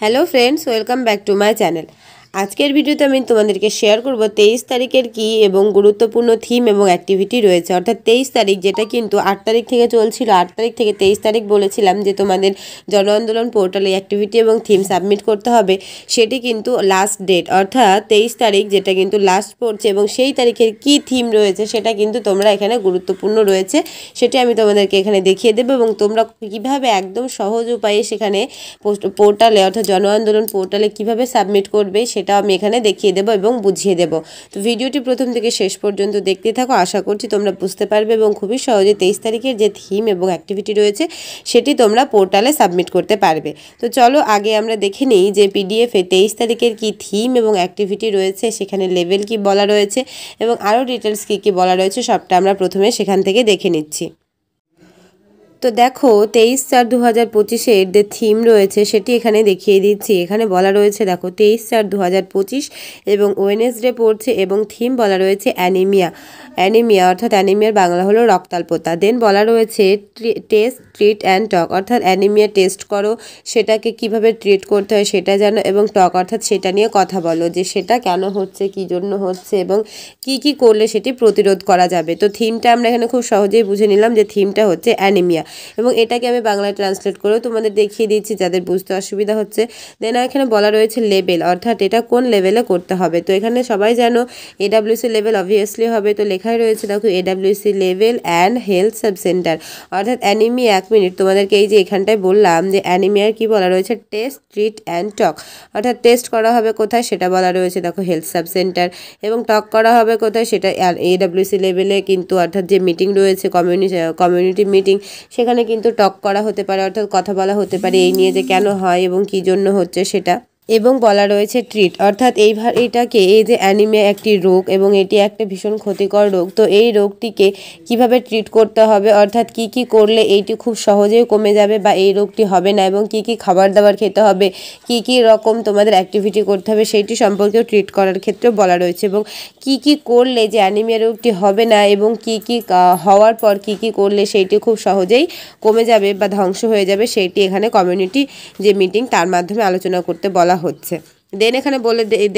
Hello friends welcome back to my channel. আজকের ভিডিওতে আমি তোমাদেরকে শেয়ার করব 23 তারিখের কি এবং গুরুত্বপূর্ণ থিম এবং অ্যাক্টিভিটি রয়েছে। অর্থাৎ 23 তারিখ যেটা কিন্তু 8 তারিখ থেকে চলছিল, 8 তারিখ থেকে 23 তারিখ বলেছিলাম যে তোমাদের জন আন্দোলন পোর্টালে অ্যাক্টিভিটি এবং থিম সাবমিট করতে হবে, সেটি কিন্তু লাস্ট ডেট অর্থাৎ 23 তারিখ যেটা কিন্তু লাস্ট পড়ছে এবং সেই তারিখের কি থিম রয়েছে সেটা কিন্তু তোমরা এখানে গুরুত্বপূর্ণ রয়েছে, সেটি আমি তোমাদেরকে এখানে দেখিয়ে দেবো এবং তোমরা কীভাবে একদম সহজ উপায়ে সেখানে পোর্টালে অর্থাৎ জন আন্দোলন পোর্টালে কীভাবে সাবমিট করবে সেটা আমি এখানে দেখিয়ে দেবো এবং বুঝিয়ে দেবো। তো ভিডিওটি প্রথম থেকে শেষ পর্যন্ত দেখতে থাকো, আশা করছি তোমরা বুঝতে পারবে এবং খুবই সহজে 23 তারিখের যে থিম এবং অ্যাক্টিভিটি রয়েছে সেটি তোমরা পোর্টালে সাবমিট করতে পারবে। তো চলো আগে আমরা দেখে নিই যে পিডিএফে 23 তারিখের কি থিম এবং অ্যাক্টিভিটি রয়েছে, সেখানে লেভেল কি বলা রয়েছে এবং আরও ডিটেলস কী বলা রয়েছে সবটা আমরা প্রথমে সেখান থেকে দেখে নিচ্ছি। তো দেখো 23/4/2025 যে থিম রয়েছে সেটি এখানে দেখিয়ে দিচ্ছি। এখানে বলা রয়েছে দেখো 23/4/2025 এবং ওয়েডনেসডে পড়ছে এবং থিম বলা রয়েছে অ্যানিমিয়া অর্থাৎ অ্যানিমিয়ার বাংলা হলো রক্তাল্পতা। দেন বলা রয়েছে টেস্ট ট্রিট অ্যান্ড টক অর্থাৎ অ্যানিমিয়া টেস্ট করো, সেটাকে কিভাবে ট্রিট করতে হয় সেটা জানো, এবং টক অর্থাৎ সেটা নিয়ে কথা বলো যে সেটা কেন হচ্ছে, কী জন্য হচ্ছে এবং কি করলে সেটি প্রতিরোধ করা যাবে। তো থিমটা আমরা এখানে খুব সহজেই বুঝে নিলাম যে থিমটা হচ্ছে অ্যানিমিয়া এবং এটাকে আমি বাংলায় ট্রান্সলেট করেও তোমাদের দেখিয়ে দিচ্ছি যাদের বুঝতে অসুবিধা হচ্ছে। দেন এখানে বলা রয়েছে লেভেল অর্থাৎ এটা কোন লেভেলে করতে হবে। তো এখানে সবাই জানো এডাব্লিউসি লেভেল অবভিয়াসলি হবে, তো লেখাই রয়েছে দেখো AWC level and health sub centre অর্থাৎ অ্যানিমিয়া। 1 মিনিট তোমাদেরকে এই যে এখানটায় বললাম যে অ্যানিমিয়ার কি বলা রয়েছে টেস্ট ট্রিট অ্যান্ড টক অর্থাৎ টেস্ট করা হবে কোথায় সেটা বলা রয়েছে দেখো হেলথ সাব সেন্টার, এবং টক করা হবে কোথায় সেটা এডাব্লিউসি লেভেলে কিন্তু অর্থাৎ যে মিটিং রয়েছে কমিউনিটি মিটিং সেখানে কিন্তু টক করা হতে পারে অর্থাৎ কথা বলা হতে পারে এই নিয়ে যে কেন হয় এবং কী জন্য হচ্ছে সেটা। এবং বলা রয়েছে ট্রিট অর্থাৎ এইটাকে এই যে অ্যানিমিয়া একটি রোগ এবং এটি একটা ভীষণ ক্ষতিকর রোগ, তো এই রোগটিকে কিভাবে ট্রিট করতে হবে অর্থাৎ কি করলে এইটি খুব সহজেই কমে যাবে বা এই রোগটি হবে না, এবং কি খাবার দাবার খেতে হবে, কি রকম তোমাদের অ্যাক্টিভিটি করতে হবে সেইটি সম্পর্কেও ট্রিট করার ক্ষেত্রেও বলা রয়েছে, এবং কি করলে যে অ্যানিমিয়া রোগটি হবে না এবং কি হওয়ার পর কি করলে সেইটি খুব সহজেই কমে যাবে বা ধ্বংস হয়ে যাবে সেইটি এখানে কমিউনিটি যে মিটিং তার মাধ্যমে আলোচনা করতে বলা হচ্ছে। দেন এখানে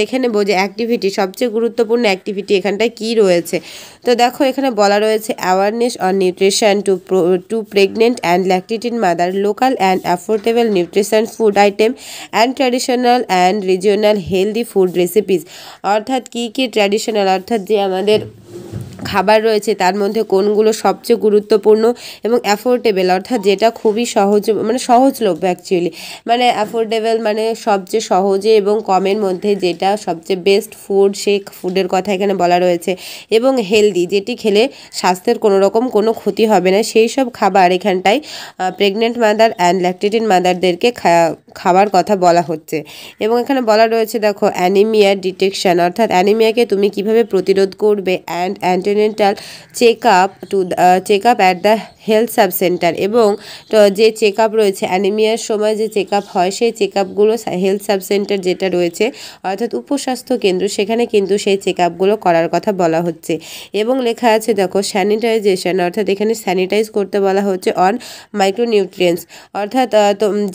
দেখে নেবো যে অ্যাক্টিভিটি সবচেয়ে গুরুত্বপূর্ণ অ্যাক্টিভিটি এখানটায় কি রয়েছে। তো দেখো এখানে বলা রয়েছে awareness on nutrition to pregnant and lactating mother, local and affordable nutrition food item and traditional and regional healthy food recipes অর্থাৎ কি ট্র্যাডিশনাল অর্থাৎ যে আমাদের খাবার রয়েছে তার মধ্যে কোনগুলো সবচেয়ে গুরুত্বপূর্ণ এবং অ্যাফোর্ডেবল অর্থাৎ যেটা খুবই সহজলভ্য অ্যাকচুয়ালি অ্যাফোর্ডেবল সবচেয়ে সহজে এবং কমের মধ্যে যেটা সবচেয়ে বেস্ট ফুড সেই ফুডের কথা এখানে বলা রয়েছে, এবং হেলদি যেটি খেলে স্বাস্থ্যের কোনো ক্ষতি হবে না সেই সব খাবার এখানটায় প্রেগনেন্ট মাদার অ্যান্ড ল্যাকটেটিং মাদারদেরকে খাবার কথা বলা হচ্ছে। এবং এখানে বলা রয়েছে দেখো অ্যানিমিয়া ডিটেকশন অর্থাৎ অ্যানিমিয়াকে তুমি কিভাবে প্রতিরোধ করবে and antenatal check up at the health sub centre, এবং যে চেক আপ রয়েছে অ্যানিমিয়ার সময় যে চেক আপ হয় সেই চেক আপগুলো হেলথ সাব সেন্টার যেটা রয়েছে অর্থাৎ উপস্বাস্থ্য কেন্দ্র সেখানে কিন্তু সেই চেক আপগুলো করার কথা বলা হচ্ছে। এবং লেখা আছে দেখো স্যানিটাইজেশন অর্থাৎ এখানে স্যানিটাইজ করতে বলা হচ্ছে অন মাইক্রোনিউট্রিয়েন্টস অর্থাৎ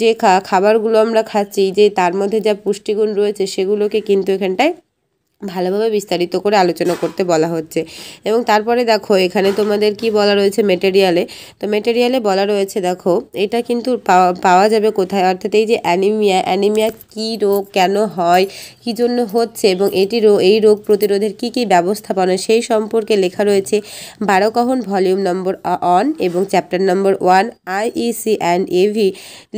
যে খাবারগুলো আমরা খাচ্ছি যে তার মধ্যে যা পুষ্টিগুণ রয়েছে সেগুলোকে কিন্তু এখানটায় ভালোভাবে বিস্তারিত করে আলোচনা করতে বলা হচ্ছে। এবং তারপরে দেখো এখানে তোমাদের কি বলা রয়েছে মেটেরিয়ালে বলা রয়েছে দেখো এটা কিন্তু পাওয়া যাবে কোথায় অর্থাৎ এই যে অ্যানিমিয়া কি রোগ, কেন হয়, কী জন্য হচ্ছে এবং এই রোগ প্রতিরোধের কি ব্যবস্থাপনা সেই সম্পর্কে লেখা রয়েছে 12 কাহন ভলিউম নম্বর 1 এবং chapter number 1 IEC and AV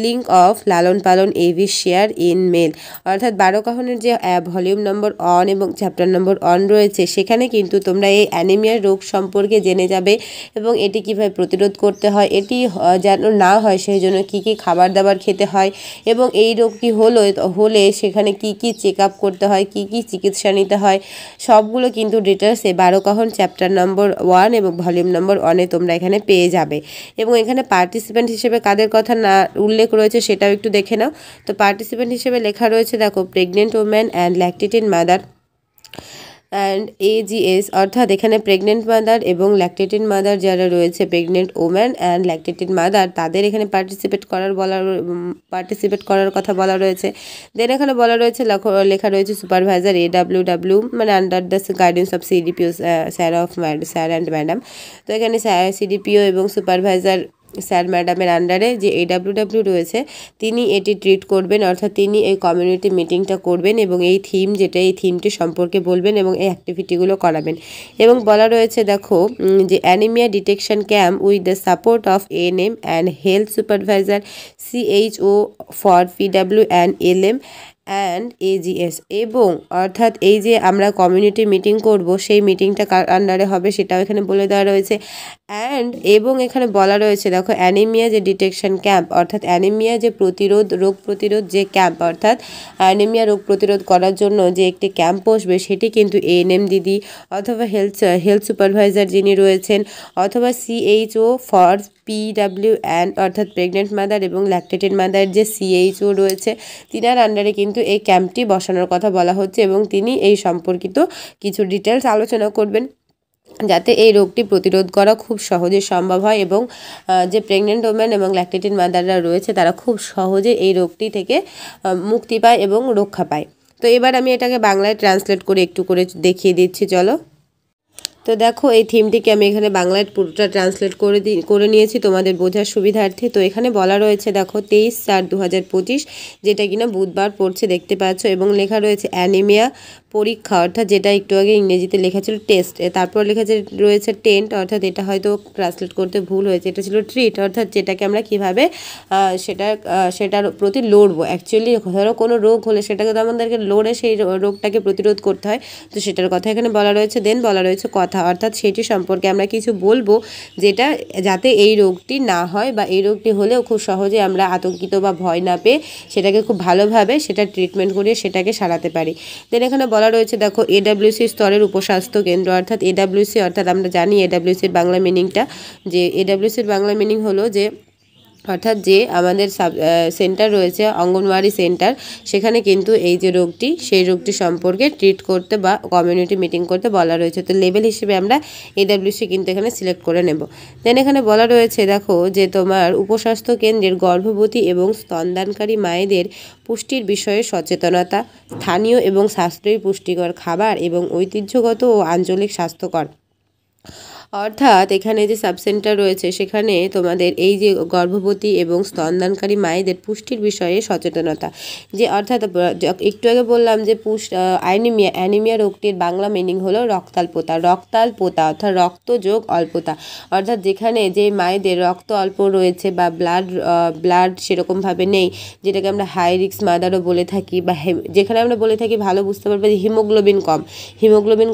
link of লালন পালন AV শেয়ার ইন মেল অর্থাৎ 12 কাহনের যে ভলিউম নম্বর 1 এবং চ্যাপ্টার নম্বর 1 রয়েছে সেখানে কিন্তু তোমরা এই অ্যানিমিয়ার রোগ সম্পর্কে জেনে যাবে এবং এটি কীভাবে প্রতিরোধ করতে হয়, এটি যেন না হয় সেই জন্য কী খাবার দাবার খেতে হয়, এবং এই রোগটি হলে সেখানে কি চেক আপ করতে হয়, কি চিকিৎসা নিতে হয় সবগুলো কিন্তু ডিটেলসে 12 কাহন চ্যাপ্টার নম্বর 1 এবং ভলিউম নম্বর 1 তোমরা এখানে পেয়ে যাবে। এবং এখানে পার্টিসিপেন্ট হিসেবে কাদের কথা না উল্লেখ রয়েছে সেটাও একটু দেখে নাও। তো পার্টিসিপেন্ট হিসেবে লেখা রয়েছে দেখো pregnant woman and lactating mother and AGS অর্থাৎ এখানে প্রেগনেন্ট মাদার এবং ল্যাকটেটেড মাদার যারা রয়েছে, প্রেগনেন্ট ওম্যান অ্যান্ড ল্যাকটেটেড মাদার, তাদের এখানে পার্টিসিপেট করার কথা বলা রয়েছে। দেন এখানে বলা রয়েছে লেখা রয়েছে সুপারভাইজার AWW, মানে under the guidance of CDPO sir and madam. তো এখানে CDPO এবং সুপারভাইজার স্যার ম্যাডামের আন্ডারে যে AWW রয়েছে তিনি এটি ট্রিট করবেন, অর্থাৎ তিনি এই কমিউনিটি মিটিংটা করবেন এবং এই থিমটি সম্পর্কে বলবেন এবং এই অ্যাক্টিভিটিগুলো করাবেন। এবং বলা রয়েছে দেখো যে anaemia detection camp with the support of ANM and health supervisor CHO for PW and LM and AGS। এবং অর্থাৎ এই যে আমরা কমিউনিটি মিটিং করব সেই মিটিংটা কার আন্ডারে হবে সেটাও এখানে বলে দেওয়া রয়েছে। এবং এখানে বলা রয়েছে দেখো অ্যানিমিয়া যে ডিটেকশন ক্যাম্প, অর্থাৎ অ্যানিমিয়া যে রোগ প্রতিরোধ যে ক্যাম্প, অর্থাৎ অ্যানিমিয়া রোগ প্রতিরোধ করার জন্য যে একটি ক্যাম্প বসবে সেটি কিন্তু ANM দিদি অথবা হেলথ সুপারভাইজার যিনি রয়েছেন অথবা CHO ফর PW অ্যান্ড অর্থাৎ প্রেগনেন্ট মাদার এবং ল্যাকটেটেড মাদার যে CHO রয়েছে তিনার আন্ডারে কিন্তু এই ক্যাম্পটি বসানোর কথা বলা হচ্ছে এবং তিনি এই সম্পর্কিত কিছু ডিটেলস আলোচনা করবেন যাতে এই রোগটি প্রতিরোধ করা খুব সহজে সম্ভব হয় এবং যে প্রেগনেন্ট ওম্যান এবং ল্যাকটেটেড মাদাররা রয়েছে তারা খুব সহজে এই রোগটি থেকে মুক্তি পায় এবং রক্ষা পায়। তো এবার আমি এটাকে বাংলায় ট্রান্সলেট করে একটু করে দেখিয়ে দিচ্ছি, চলো। তো দেখো এই থিমটিকে আমি এখানে বাংলায় পুরোটা ট্রান্সলেট করে নিয়েছি তোমাদের বোঝার সুবিধার্থে। তো এখানে বলা রয়েছে দেখো 23/4/2025, যেটা কিনা বুধবার পড়ছে দেখতে পাচ্ছ, এবং লেখা রয়েছে অ্যানিমিয়া পরীক্ষা, অর্থাৎ যেটা একটু আগে ইংরেজিতে লেখা ছিল টেস্ট, তারপর লেখা রয়েছে টেন্ট, অর্থাৎ এটা হয়তো ট্রান্সলেট করতে ভুল হয়েছে, এটা ছিল ট্রিট, অর্থাৎ যেটাকে আমরা কীভাবে সেটার প্রতি লড়বো। অ্যাকচুয়ালি ধরো কোনো রোগ হলে সেটাকে তো আমাদেরকে লড়ে সেই রোগটাকে প্রতিরোধ করতে হয়, তো সেটার কথা এখানে বলা রয়েছে। দেন বলা রয়েছে কথা, অর্থাৎ সেটি সম্পর্কে আমরা কিছু বলবো যেটা যাতে এই রোগটি না হয় বা এই রোগটি হলেও খুব সহজে আমরা আতঙ্কিত বা ভয় না পেয়ে সেটাকে খুব ভালোভাবে সেটা ট্রিটমেন্ট করিয়ে সেটাকে সারাতে পারি। দেন এখানে বলা রয়েছে দেখো AWC স্তরের উপস্বাস্থ্য কেন্দ্র, অর্থাৎ AWC অর্থাৎ আমরা জানি AWCর বাংলা মিনিংটা, যে AWCর বাংলা মিনিং হলো যে অর্থাৎ যে আমাদের সেন্টার রয়েছে অঙ্গনওয়াড়ি সেন্টার, সেখানে কিন্তু এই যে রোগটি সেই রোগটি সম্পর্কে ট্রিট করতে বা কমিউনিটি মিটিং করতে বলা রয়েছে। তো লেভেল হিসেবে আমরা AWC কিন্তু এখানে সিলেক্ট করে নেব। দেন এখানে বলা রয়েছে দেখো যে তোমার উপস্বাস্থ্য কেন্দ্রের গর্ভবতী এবং স্তনদানকারী মায়েদের পুষ্টির বিষয়ে সচেতনতা, স্থানীয় এবং সাশ্রয়ী পুষ্টিকর খাবার এবং ঐতিহ্যগত ও আঞ্চলিক স্বাস্থ্যকর, অর্থাৎ এখানে যে সাবসেন্টার রয়েছে সেখানে তোমাদের এই যে গর্ভবতী এবং স্তনদানকারী মায়েদের পুষ্টির বিষয়ে সচেতনতা, যে অর্থাৎ একটু আগে বললাম যে অ্যানিমিয়া রোগটির বাংলা মিনিং হলো রক্তাল্পতা অর্থাৎ রক্ত যোগ অল্পতা, অর্থাৎ যেখানে যে মায়েদের রক্ত অল্প রয়েছে বা ব্লাড সেরকমভাবে নেই, যেটাকে আমরা হাই রিস্ক মাদারও বলে থাকি, বা যেখানে আমরা বলে থাকি ভালো বুঝতে পারবে যে হিমোগ্লোবিন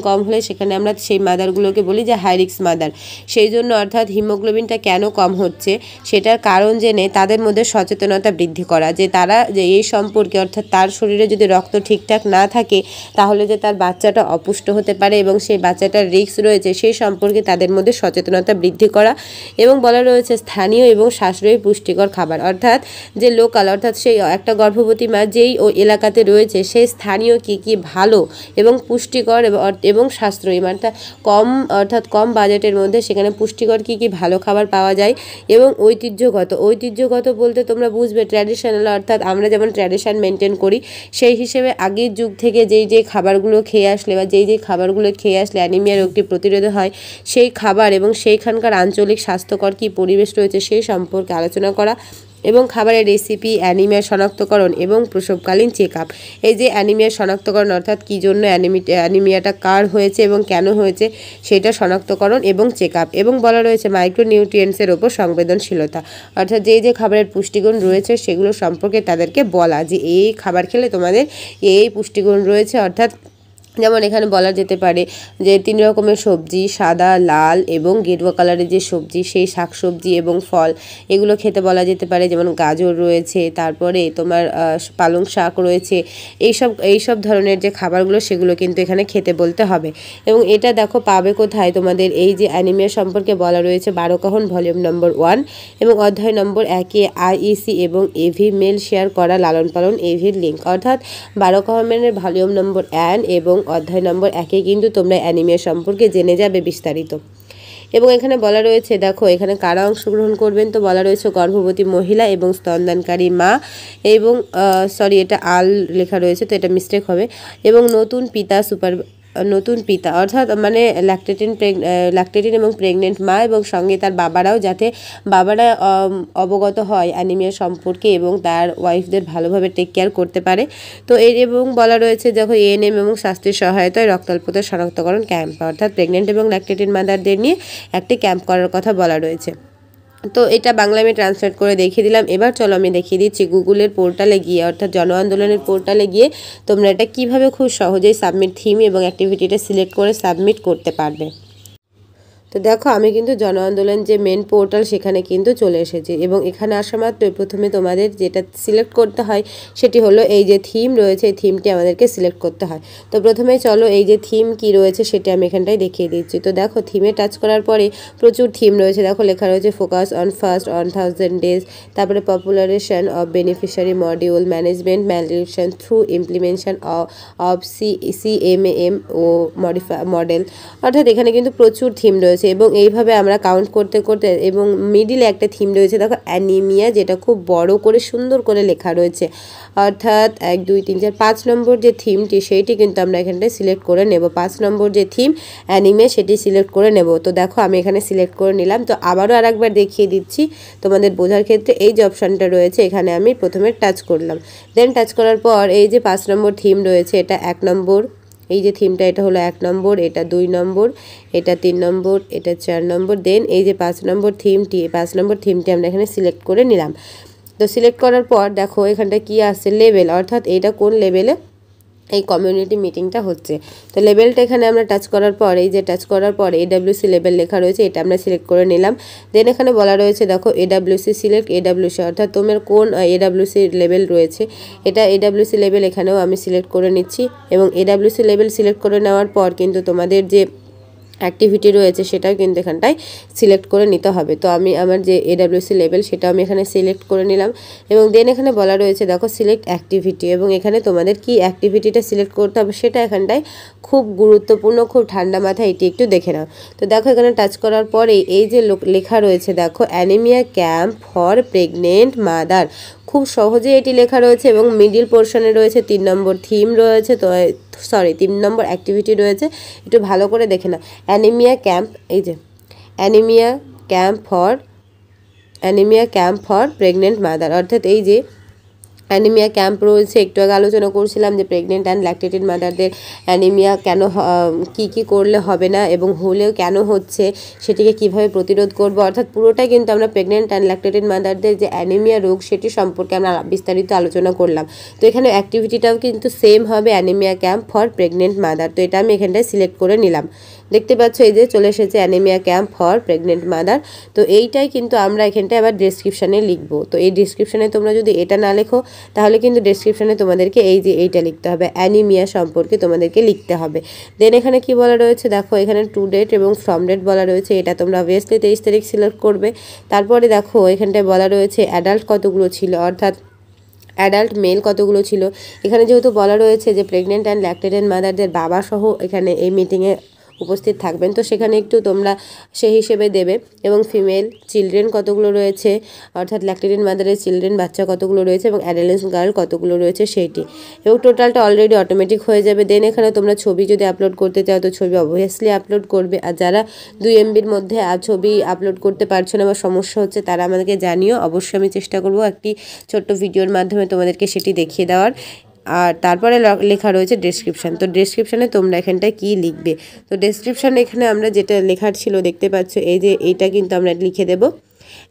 কম হলে সেখানে আমরা সেই মাদারগুলোকে বলি যে হাই রিস্ক মাদার। সেই জন্য অর্থাৎ হিমোগ্লোবিনটা কেন কম হচ্ছে সেটার কারণ জেনে তাদের মধ্যে সচেতনতা বৃদ্ধি করা, যে তারা যে এই সম্পর্কে অর্থাৎ তার শরীরে যদি রক্ত ঠিকঠাক না থাকে তাহলে যে তার বাচ্চাটা অপুষ্ট হতে পারে এবং সেই বাচ্চাটার রিস্ক রয়েছে সেই সম্পর্কে তাদের মধ্যে সচেতনতা বৃদ্ধি করা। এবং বলা রয়েছে স্থানীয় এবং সাশ্রয়ী পুষ্টিকর খাবার, অর্থাৎ যে লোকাল, অর্থাৎ সেই একটা গর্ভবতী মা যেই ও এলাকাতে রয়েছে সেই স্থানীয় কী ভালো এবং পুষ্টিকর এবং সাশ্রয়ী, অর্থাৎ কম বাজেটের মধ্যে সেখানে পুষ্টিকর কী ভালো খাবার পাওয়া যায়। এবং ঐতিহ্যগত বলতে তোমরা বুঝবে ট্র্যাডিশনাল, অর্থাৎ আমরা যেমন ট্র্যাডিশন মেনটেন করি সেই হিসেবে আগের যুগ থেকে যেই খাবারগুলো খেয়ে আসলে বা যেই খাবারগুলো খেয়ে আসলে অ্যানিমিয়া রোগটি প্রতিরোধ হয় সেই খাবার এবং সেইখানকার আঞ্চলিক স্বাস্থ্যকর কী পরিবেশ রয়েছে সেই সম্পর্কে আলোচনা করা, এবং খাবারের রেসিপি, অ্যানিমিয়া শনাক্তকরণ এবং প্রসবকালীন চেক আপ। এই যে অ্যানিমিয়া শনাক্তকরণ অর্থাৎ কী জন্য অ্যানিমিয়াটা কার হয়েছে এবং কেন হয়েছে সেটা শনাক্তকরণ এবং চেক আপ। এবং বলা রয়েছে মাইক্রোনিউট্রিয়েন্টসের ওপর সংবেদনশীলতা, অর্থাৎ যে খাবারের পুষ্টিগুণ রয়েছে সেগুলো সম্পর্কে তাদেরকে বলা যে এই খাবার খেলে তোমাদের এই পুষ্টিগুণ রয়েছে, অর্থাৎ যেমন এখানে বলা যেতে পারে যে 3 রকমের সবজি, সাদা, লাল এবং গেরুয়া কালারের যে সবজি সেই শাকসবজি এবং ফল এগুলো খেতে বলা যেতে পারে, যেমন গাজর রয়েছে, তারপরে তোমার পালং শাক রয়েছে, এইসব ধরনের যে খাবারগুলো সেগুলো কিন্তু এখানে খেতে বলতে হবে। এবং এটা দেখো পাবে কোথায়, তোমাদের এই যে অ্যানিমিয়া সম্পর্কে বলা রয়েছে 12 কাহন ভলিউম নম্বর 1 এবং অধ্যায় নম্বর 1-এ IEC এবং AV মেল শেয়ার করা লালন পালন AVর লিঙ্ক, অর্থাৎ 12 কাহনের ভলিউম নম্বর 1 এবং অধ্যায় নম্বর 1-এ কিন্তু তোমরা অ্যানিমিয়া সম্পর্কে জেনে যাবে বিস্তারিত। এবং এখানে বলা রয়েছে, দেখো এখানে কারা অংশগ্রহণ করবেন, তো বলা রয়েছে গর্ভবতী মহিলা এবং স্তনদানকারী মা এবং সরি এটা আল লেখা রয়েছে, তো এটা মিস্টেক হবে, এবং নতুন পিতা অর্থাৎ মানে ল্যাকটেটিন এবং প্রেগনেন্ট মা এবং সঙ্গে তার বাবারাও, যাতে বাবারা অবগত হয় অ্যানিমিয়া সম্পর্কে এবং তার ওয়াইফদের ভালোভাবে টেক কেয়ার করতে পারে। তো এবং বলা রয়েছে দেখো এএনএম এবং স্বাস্থ্যের সহায়তায় রক্তাল্পতা শনাক্তকরণ ক্যাম্প, অর্থাৎ প্রেগনেন্ট এবং ল্যাকটেটিন মাদারদের নিয়ে একটি ক্যাম্প করার কথা বলা রয়েছে। তো এটা বাংলা আমি ট্রান্সলেট করে দেখিয়ে দিলাম। এবার চলো আমি দেখিয়ে দিচ্ছি গুগলের পোর্টালে গিয়ে, অর্থাৎ জন আন্দোলনের পোর্টালে গিয়ে তোমরা এটা কীভাবে খুব সহজেই সাবমিট থিম এবং অ্যাক্টিভিটিটা সিলেক্ট করে সাবমিট করতে পারবে। তো দেখো আমি কিন্তু জন আন্দোলন যে মেন পোর্টাল সেখানে কিন্তু চলে এসেছি এবং এখানে আসা মাত্র প্রথমে তোমাদের যেটা সিলেক্ট করতে হয় সেটি হলো এই যে থিম রয়েছে, এই থিমটি আমাদেরকে সিলেক্ট করতে হয়। তো প্রথমে চলো এই যে থিম কি রয়েছে সেটা আমি এখানটায় দেখিয়ে দিচ্ছি। তো দেখো থিমে টাচ করার পরে প্রচুর থিম রয়েছে, দেখো লেখা রয়েছে ফোকাস অন ফার্স্ট 1000 ডেজ, তারপরে population of beneficiary module, management malnutrition through implementation of CMAM ও মডেল, অর্থাৎ এখানে কিন্তু প্রচুর থিম রয়েছে এবং এইভাবে আমরা কাউন্ট করতে করতে, এবং মিডিলে একটা থিম রয়েছে দেখো অ্যানিমিয়া, যেটা খুব বড় করে সুন্দর করে লেখা রয়েছে, অর্থাৎ 1 2 3 4 5 নম্বর যে থিমটি সেইটি কিন্তু আমরা এখানটায় সিলেক্ট করে নেব। 5 নম্বর যে থিম অ্যানিমে সেটি সিলেক্ট করে নেব। তো দেখো আমি এখানে সিলেক্ট করে নিলাম। তো আবারও আরেকবার দেখিয়ে দিচ্ছি তোমাদের বোঝার ক্ষেত্রে, এই যে অপশানটা রয়েছে এখানে আমি প্রথমে টাচ করলাম, দেন টাচ করার পর এই যে 5 নম্বর থিম রয়েছে, এটা 1 নম্বর, এই যে থিমটা এটা হলো 1 নম্বর, এটা 2 নম্বর, এটা 3 নম্বর, এটা 4 নম্বর, দেন এই যে 5 নম্বর থিমটি আমরা এখানে সিলেক্ট করে নিলাম। তো সিলেক্ট করার পর দেখো এখানটা কি আসছে, লেভেল, অর্থাৎ এটা কোন লেভেলে এই কমিউনিটি মিটিংটা হচ্ছে। তো লেভেলটা এখানে আমরা টাচ করার পর, এই যে টাচ করার পর AWC লেভেল লেখা রয়েছে, এটা আমরা সিলেক্ট করে নিলাম। দেন এখানে বলা রয়েছে দেখো AWC সিলেক্ট AWC, অর্থাৎ তোমার কোন AWC লেভেল রয়েছে, এটা AWC লেভেল এখানেও আমি সিলেক্ট করে নিচ্ছি। এবং AWC লেভেল সিলেক্ট করে নেওয়ার পর কিন্তু তোমাদের যে অ্যাক্টিভিটি রয়েছে সেটাও কিন্তু এখানটায় সিলেক্ট করে নিতে হবে। তো আমি আমার যে AWC লেভেল সেটা আমি এখানে সিলেক্ট করে নিলাম এবং দেন এখানে বলা রয়েছে দেখো সিলেক্ট অ্যাক্টিভিটি, এবং এখানে তোমাদের কি অ্যাক্টিভিটিটা সিলেক্ট করতে হবে সেটা এখানটায় খুব গুরুত্বপূর্ণ, খুব ঠান্ডা মাথায় এটি একটু দেখে নাও। তো দেখো এখানে টাচ করার পরে এই যে লেখা রয়েছে দেখো anaemia camp for pregnant mother, খুব সহজে এটি লেখা রয়েছে এবং মিডিল পোর্শনে রয়েছে 3 নম্বর থিম রয়েছে, তো 3 নম্বর অ্যাক্টিভিটি রয়েছে, একটু ভালো করে দেখে না। অ্যানিমিয়া ক্যাম্প, এই যে anaemia camp for pregnant mother, অর্থাৎ এই যে অ্যানিমিয়া ক্যাম্প রয়েছে, একটু আগে আলোচনা করছিলাম যে প্রেগনেন্ট অ্যান্ড ল্যাকটেটেড মাদারদের অ্যানিমিয়া কেন, কি করলে হবে না এবং হলেও কেন হচ্ছে, সেটিকে কিভাবে প্রতিরোধ করব, অর্থাৎ পুরোটাই কিন্তু আমরা প্রেগনেন্ট অ্যান্ড ল্যাকটেটেড মাদারদের যে অ্যানিমিয়া রোগ সেটি সম্পর্কে আমরা বিস্তারিত আলোচনা করলাম। তো এখানে অ্যাক্টিভিটিটাও কিন্তু সেম হবে, anaemia camp for pregnant mother. তো এটা আমি এখানটায় সিলেক্ট করে নিলাম। দেখতে পাচ্ছ এই যে চলে এসেছে anaemia camp for pregnant mother. তো এইটাই কিন্তু আমরা এখানটায় আবার ডেসক্রিপশানে লিখবো। তো এই ডেসক্রিপশানে তোমরা যদি এটা না লেখো তাহলে কিন্তু ডেসক্রিপশানে তোমাদেরকে এই যে এইটা লিখতে হবে, অ্যানিমিয়া সম্পর্কে তোমাদেরকে লিখতে হবে। দেন এখানে কি বলা রয়েছে দেখো এখানে টু ডেট এবং ফ্রম ডেট বলা রয়েছে, এটা তোমরা অবভিয়াসলি 23 তারিখ সিলেক্ট করবে। তারপরে দেখো এখানটায় বলা রয়েছে অ্যাডাল্ট কতগুলো ছিল, অর্থাৎ অ্যাডাল্ট মেল কতগুলো ছিল। এখানে যেহেতু বলা রয়েছে যে প্রেগনেন্ট অ্যান্ড ল্যাকটেটেড মাদারদের বাবা সহ এখানে এই মিটিংয়ে উপস্থিত থাকবেন, তো সেখানে একটু তোমরা সেই হিসেবে দেবে। এবং ফিমেল চিলড্রেন কতগুলো রয়েছে, অর্থাৎ ল্যাকটেটেড মাদারের চিলড্রেন বাচ্চা কতগুলো রয়েছে এবং অ্যাডালেন্স গার্ল কতগুলো রয়েছে সেইটি, এবং টোটালটা অলরেডি অটোমেটিক হয়ে যাবে। দেন এখানে তোমরা ছবি যদি আপলোড করতে চাও তো ছবি অবভিয়াসলি আপলোড করবে, আর যারা 2 MBর মধ্যে ছবি আপলোড করতে পারছো না বা সমস্যা হচ্ছে তারা আমাদেরকে জানিও, অবশ্যই আমি চেষ্টা করব একটি ছোট্ট ভিডিওর মাধ্যমে তোমাদেরকে সেটি দেখিয়ে দেওয়ার। আর তারপরে লেখা রয়েছে ডেসক্রিপশান, তো ডেসক্রিপশানে তোমরা এখানটায় কী লিখবে, তো ডেসক্রিপশানে এখানে আমরা যেটা লেখার ছিল দেখতে পাচ্ছ এই যে এইটা কিন্তু আমরা লিখে দেব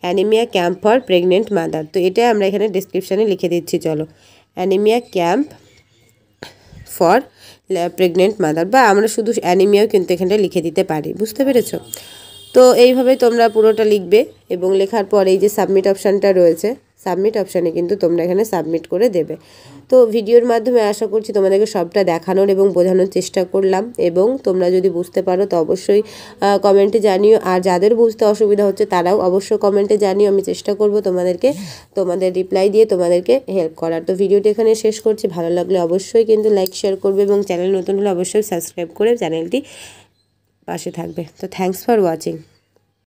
anaemia camp for pregnant mother. তো এটা আমরা এখানে ডেসক্রিপশানে লিখে দিচ্ছি, চলো anaemia camp for pregnant mother, বা আমরা শুধু অ্যানিমিয়াও কিন্তু এখানটায় লিখে দিতে পারি, বুঝতে পেরেছো। তো এইভাবে তোমরা পুরোটা লিখবে এবং লেখার পর এই যে সাবমিট অপশানটা রয়েছে, সাবমিট অপশানে কিন্তু তোমরা এখানে সাবমিট করে দেবে। তো ভিডিওর মাধ্যমে আশা করছি তোমাদেরকে সবটা দেখানোর এবং বোঝানোর চেষ্টা করলাম, এবং তোমরা যদি বুঝতে পারো তো অবশ্যই কমেন্টে জানিও, আর যাদের বুঝতে অসুবিধা হচ্ছে তারাও অবশ্যই কমেন্টে জানিও। আমি চেষ্টা করব তোমাদের রিপ্লাই দিয়ে তোমাদেরকে হেল্প করার। তো ভিডিওটি এখানে শেষ করছি। ভালো লাগলে অবশ্যই কিন্তু লাইক শেয়ার করবে এবং চ্যানেল নতুন হলে অবশ্যই সাবস্ক্রাইব করে চ্যানেলটি পাশে থাকবে। তো থ্যাঙ্কস ফর ওয়াচিং।